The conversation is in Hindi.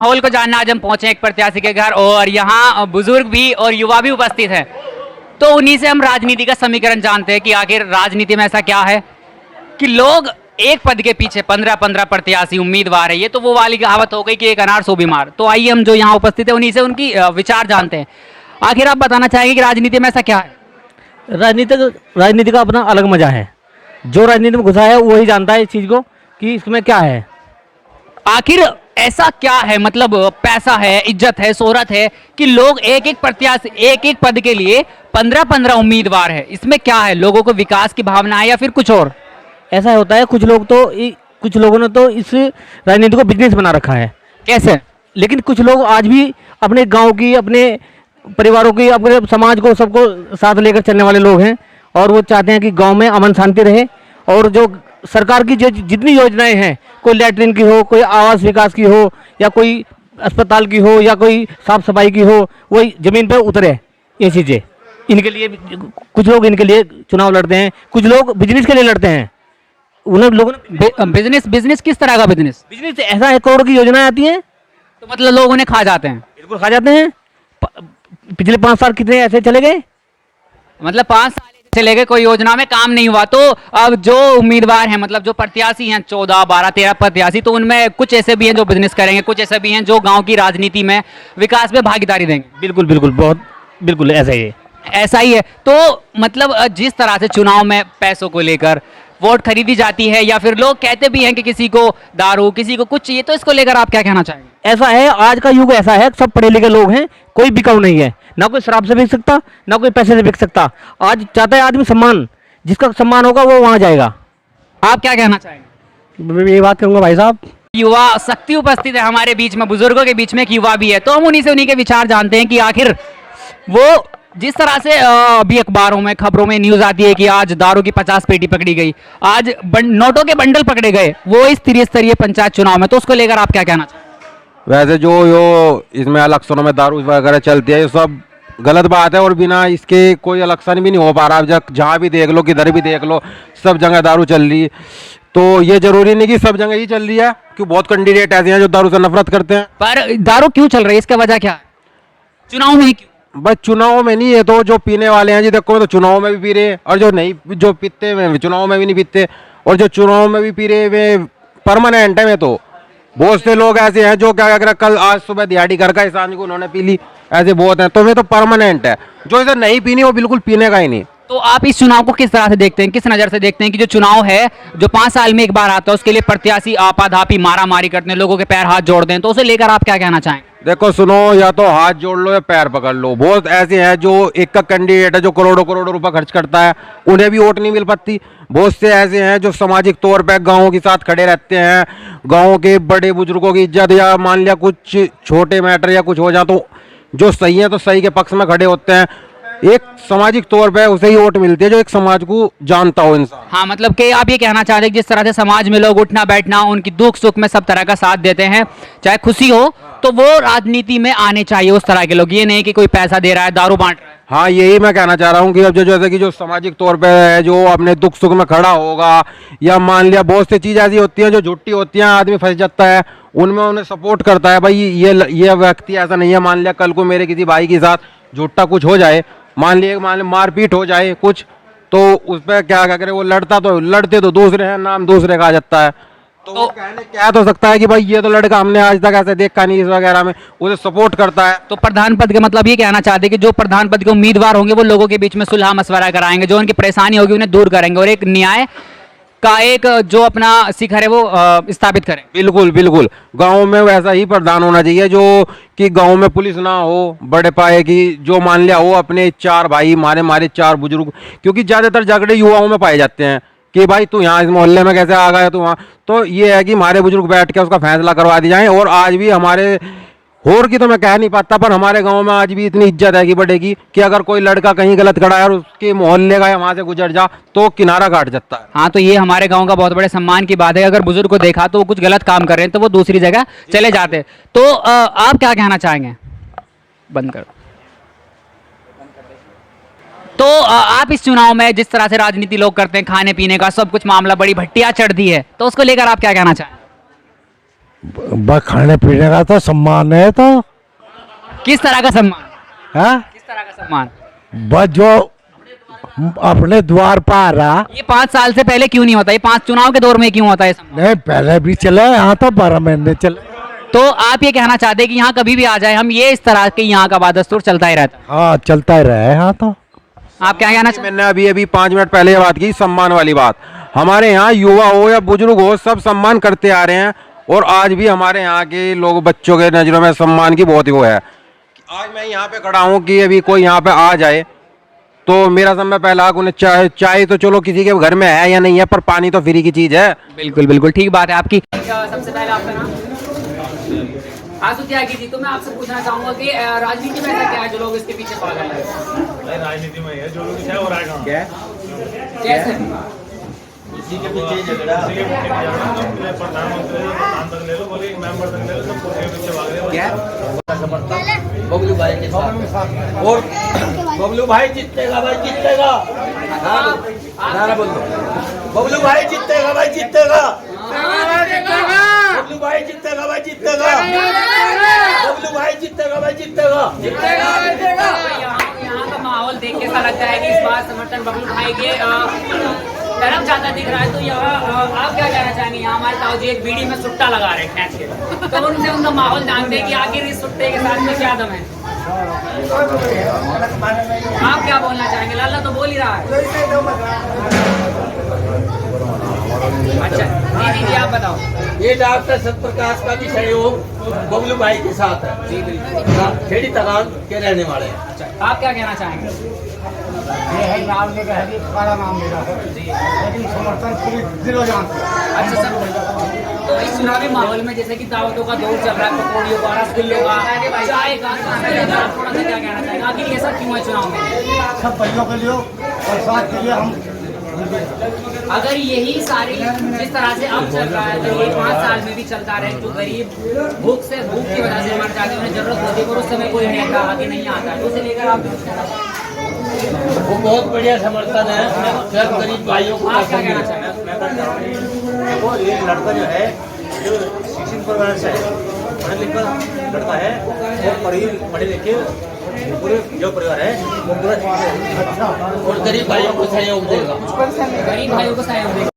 माहौल को जानना आज हम पहुंचे एक प्रत्याशी के घर और यहाँ बुजुर्ग भी और युवा भी उपस्थित हैं। तो उन्हीं से हम राजनीति का समीकरण जानते हैं कि आखिर राजनीति में ऐसा क्या है कि लोग एक पद के पीछे 15-15 प्रत्याशी उम्मीदवार है। ये तो वो वाली कहावत हो गई कि एक अनार 100 बीमार। तो आइए हम जो यहाँ उपस्थित है उन्हीं से उनकी विचार जानते हैं। आखिर आप बताना चाहेंगे कि राजनीति में ऐसा क्या है? राजनीति का अपना अलग मजा है। जो राजनीति में घुसा है वही जानता है इस चीज़ को कि इसमें क्या है। आखिर ऐसा क्या है, मतलब पैसा है, इज्जत है, शोहरत है कि लोग एक एक प्रत्याशी एक एक पद के लिए 15-15 उम्मीदवार है। इसमें क्या है? लोगों को विकास की भावना है या फिर कुछ और? ऐसा होता है कुछ लोगों ने तो इस राजनीति को बिजनेस बना रखा है। कैसे? लेकिन कुछ लोग आज भी अपने गांव की, अपने परिवारों की, अपने समाज को, सबको साथ लेकर चलने वाले लोग हैं और वो चाहते हैं कि गांव में अमन शांति रहे। और जो सरकार की जो जितनी योजनाएं हैं, कोई लैट्रिन की हो, कोई आवास विकास की हो, या कोई अस्पताल की हो, या कोई साफ सफाई की हो, वही ज़मीन पर उतरे। ये चीज़ें इनके लिए, कुछ लोग इनके लिए चुनाव लड़ते हैं, कुछ लोग बिजनेस के लिए लड़ते हैं। उन लोगों ने बिजनेस किस तरह का बिजनेस? बिजनेस ऐसा है, करोड़ की योजनाएं आती हैं तो मतलब लोग उन्हें खा जाते हैं। बिल्कुल खा जाते हैं। पिछले 5 साल कितने ऐसे चले गए। मतलब 5 साल चले गए, कोई योजना में काम नहीं हुआ। तो अब जो उम्मीदवार हैं, मतलब जो प्रत्याशी हैं 14, 12, 13 प्रत्याशी, तो उनमें कुछ ऐसे भी हैं जो बिजनेस करेंगे, कुछ ऐसे भी हैं जो गांव की राजनीति में विकास में भागीदारी देंगे। बिल्कुल बिल्कुल, बहुत बिल्कुल ऐसा ही है। ऐसा ही है। तो मतलब जिस तरह से चुनाव में पैसों को लेकर वोट खरीदी जाती है, या फिर लोग कहते भी हैं कि किसी को दारू, किसी को कुछ चाहिए, तो इसको लेकर आप क्या कहना चाहेंगे? ऐसा है, आज का युग ऐसा है, सब पढ़े लिखे लोग हैं, कोई बिकाऊ नहीं है। ना कोई शराब से बिक सकता, ना कोई पैसे से बिक सकता। आज चाहता है आदमी सम्मान, जिसका सम्मान होगा वो वहां जाएगा। आप क्या कहना चाहेंगे? मैं ये बात कहूँगा भाई साहब, युवा शक्ति उपस्थित है हमारे बीच में, बुजुर्गों के बीच में एक युवा भी है। तो हम उन्हीं के विचार जानते हैं कि आखिर वो जिस तरह से अभी अखबारों में, खबरों में न्यूज आती है कि आज दारू की 50 पेटी पकड़ी गई, आज नोटों के बंडल पकड़े गए, वो इस त्रिस्तरीय पंचायत चुनाव में, तो उसको लेकर आप क्या कहना चाहेंगे? वैसे जो इसमें इलेक्शनों में दारू वगैरह चलती है, ये सब गलत बात है और बिना इसके कोई इलेक्शन भी नहीं हो पा रहा। अब जहाँ भी देख लो, किधर भी देख लो, सब जगह दारू चल रही है। तो ये जरूरी नहीं कि सब जगह ही चल रही है, क्योंकि बहुत कैंडिडेट ऐसे हैं जो दारू से नफरत करते हैं। पर दारू क्यों चल रही है, इसका वजह क्या है? चुनाव में क्यों? बस चुनाव में नहीं है, तो जो पीने वाले हैं जी, देखो तो चुनाव में भी पी रहे, और जो नहीं, जो पीते हैं चुनाव में भी नहीं पीते, और जो चुनाव में भी पी रहे वे परमानेंट है। में तो बहुत से लोग ऐसे हैं जो क्या कर, कल आज सुबह दिहाड़ी करके सांझ को उन्होंने पी ली, ऐसे बहुत हैं। तो वे तो परमानेंट है, जो इधर नहीं पीनी वो बिल्कुल पीने का ही नहीं। तो आप इस चुनाव को किस तरह से देखते हैं, किस नज़र से देखते हैं कि जो चुनाव है, जो 5 साल में एक बार आता है, उसके लिए प्रत्याशी आपाधापी मारामारी करते हैं, लोगों के पैर हाथ जोड़ दें, तो उसे लेकर आप क्या कहना चाहेंगे? देखो सुनो, या तो हाथ जोड़ लो या पैर पकड़ लो। बहुत ऐसे हैं जो एक का कैंडिडेट है जो करोड़ों करोड़ों रुपए खर्च करता है, उन्हें भी वोट नहीं मिल पाती। बहुत से ऐसे हैं जो सामाजिक तौर पर गाँव के साथ खड़े रहते हैं, गाँव के बड़े बुजुर्गों की इज्जत, या मान लिया कुछ छोटे मैटर या कुछ हो जाए तो जो सही है तो सही के पक्ष में खड़े होते हैं। एक सामाजिक तौर पे उसे ही वोट मिलती है जो एक समाज को जानता हो इंसान। हाँ, मतलब कि आप ये कहना चाहते हैं कि जिस तरह से समाज में लोग उठना बैठना, उनकी दुख सुख में सब तरह का साथ देते हैं, चाहे खुशी हो, तो वो राजनीति में आने चाहिए उस तरह के लोग। ये नहीं कि कोई पैसा दे रहा है, दारू बांट रहा है। हाँ, यही मैं कहना चाह रहा हूँ कि अब जो जैसे कि जो सामाजिक तौर पे है, जो अपने दुख सुख में खड़ा होगा, या मान लिया बहुत सी चीज़ ऐसी होती हैं जो झूठी होती हैं, आदमी फंस जाता है उनमें, उन्हें सपोर्ट करता है। भाई ये व्यक्ति ऐसा नहीं है, मान लिया कल को मेरे किसी भाई के साथ झूठा कुछ हो जाए, मान लिया मारपीट हो जाए कुछ, तो उस पर क्या करे, वो लड़ते तो दूसरे हैं, नाम दूसरे का आ जाता है। तो कहने क्या तो सकता है कि भाई ये तो लड़का हमने आज तक ऐसे देखा नहीं, इस वगैरह में उसे सपोर्ट करता है। तो प्रधान पद के मतलब ये कहना चाहते हैं कि जो प्रधान पद के उम्मीदवार होंगे वो लोगों के बीच में सुलह मशवरा कराएंगे, जो उनकी परेशानी होगी उन्हें दूर करेंगे, और एक न्याय का एक जो अपना शिखर है वो स्थापित करें। बिल्कुल बिल्कुल, गांव में वैसा ही प्रधान होना चाहिए जो कि गांव में पुलिस ना हो बड़े पाए की, जो मान लिया हो अपने 4 भाई मारे 4 बुजुर्ग, क्योंकि ज्यादातर झगड़े युवाओं में पाए जाते हैं कि भाई तू यहाँ इस मोहल्ले में कैसे आ गया, तू वहाँ। तो ये है कि हमारे बुजुर्ग बैठ के उसका फैसला करवा दी जाए। और आज भी हमारे होर की तो मैं कह नहीं पाता, पर हमारे गांव में आज भी इतनी इज्जत है कि बड़े की, कि अगर कोई लड़का कहीं गलत खड़ा है और उसके मोहल्ले का या वहां से गुजर जा तो किनारा काट जाता है। हाँ, तो ये हमारे गांव का बहुत बड़े सम्मान की बात है। अगर बुजुर्ग को देखा तो वो कुछ गलत काम कर रहे हैं तो वो दूसरी जगह चले जाते हैं। तो आप क्या कहना चाहेंगे? बंद करो। तो आप इस चुनाव में जिस तरह से राजनीति लोग करते हैं, खाने पीने का सब कुछ मामला, बड़ी भट्टियां चढ़ दी है, तो उसको लेकर आप क्या कहना चाहेंगे? बस खाने पीने का तो सम्मान है तो किस तरह का सम्मान? है, किस तरह का सम्मान? बस जो अपने द्वार पर आ रहा। ये 5 साल से पहले क्यों नहीं होता? ये 5 चुनाव के दौर में क्यों होता है ये सम्मान? नहीं, पहले भी चला, यहाँ तो 12 महीने चले। तो आप ये कहना चाहते हैं कि यहाँ कभी भी आ जाए हम, ये इस तरह के यहाँ का बदस्तूर चलता ही रहता है? हाँ, चलता ही रहा है यहाँ तो। आप क्या कहना चाहते हैं? मैंने अभी 5 मिनट पहले ये बात की, सम्मान वाली बात। हमारे यहाँ युवा हो या बुजुर्ग हो, सब सम्मान करते आ रहे हैं, और आज भी हमारे यहाँ के लोग, बच्चों के नजरों में सम्मान की बहुत ही वो है। आज मैं यहाँ पे खड़ा हूँ कि अभी कोई यहाँ पे आ जाए तो मेरा समय पहला हक उन्हें चाय तो चलो किसी के घर में है या नहीं है, पर पानी तो फ्री की चीज है। बिल्कुल बिल्कुल ठीक बात है आपकी। सबसे पहले आपका नाम? आंसू त्यागी जी, तो मैं आपसे पूछना चाहूंगा कि राजनीति में ऐसा क्या है जो लोग इसके पीछे पागल हैं? राजनीति में है जो लोग क्या हो रहा है क्या कैसे? इसी के पीछे झगड़ा, प्रधानमंत्री प्रधान तक ले लो, बोले मेंबर तक ले लो, सब कुर्सी के पीछे भाग रहे हो। क्या बबलू भाई के साथ, और बबलू भाई जीतेगा, भाई जीतेगा, नारा बोल दो, बबलू भाई जीतेगा, भाई जीतेगा, बबलू भाई जीतेगा, भाई जीतेगा, बबलू भाई जीतेगा, भाई जीतेगा, यहाँ का माहौल देख के ऐसा लगता है कि इस बार समर्थन बबलू भाई के तरफ ज्यादा दिख रहा है। तो यहाँ आप क्या कहना चाहेंगे? यहाँ हमारे ताऊ जी एक बीड़ी में सुट्टा लगा रहे हैं खींच के, तो उनसे उनका माहौल जानते हैं कि आखिर इस सुट्टे के साथ में क्या दम है। आप क्या बोलना चाहेंगे? लाला तो बोल ही रहा है। अच्छा जी जी आप बताओ। ये डॉक्टर सत्यप्रकाश का भी सहयोग बबलू भाई के साथ है, खेड़ी तगान के रहने वाले हैं। अच्छा आप क्या कहना चाहेंगे? ये है नाम मेरा है, ये तुम्हारा नाम मेरा है, लेकिन समर्थन पूरी दिलो जान से। अच्छा सर, तो इस चुनावी माहौल में जैसे कि दावतों का दौर चल रहा है, पकौड़ियों का, रसगुल्लों का, चाय का, आप थोड़ा सा क्या कहना चाहेंगे? आखिर ये सब क्यों है चुनाव में? सब भाइयों के लिए और साथ के लिए हम। अगर यही सारी जिस तरह से अब चल रहा है, तो ये 5 साल में भी चलता रहे, जो गरीब भूख की वजह से मर जाते हैं, उन्हें जरूरत होती है, और उस समय कोई नेता आगे नहीं आता है, तो उसे लेकर आप वो बहुत बढ़िया समर्थन है, सब गरीब भाइयों को। आप क्या कहना चाहेंगे? देखो ये लड़का जो है, जो शिक्षित परिवार से है, पढ़ा लिखा लड़का है, वो पढ़े लिखे पूरे जो परिवार है वो पूरा, और गरीब भाइयों को सहयोग देगा, गरीब भाइयों को सहयोग देगा।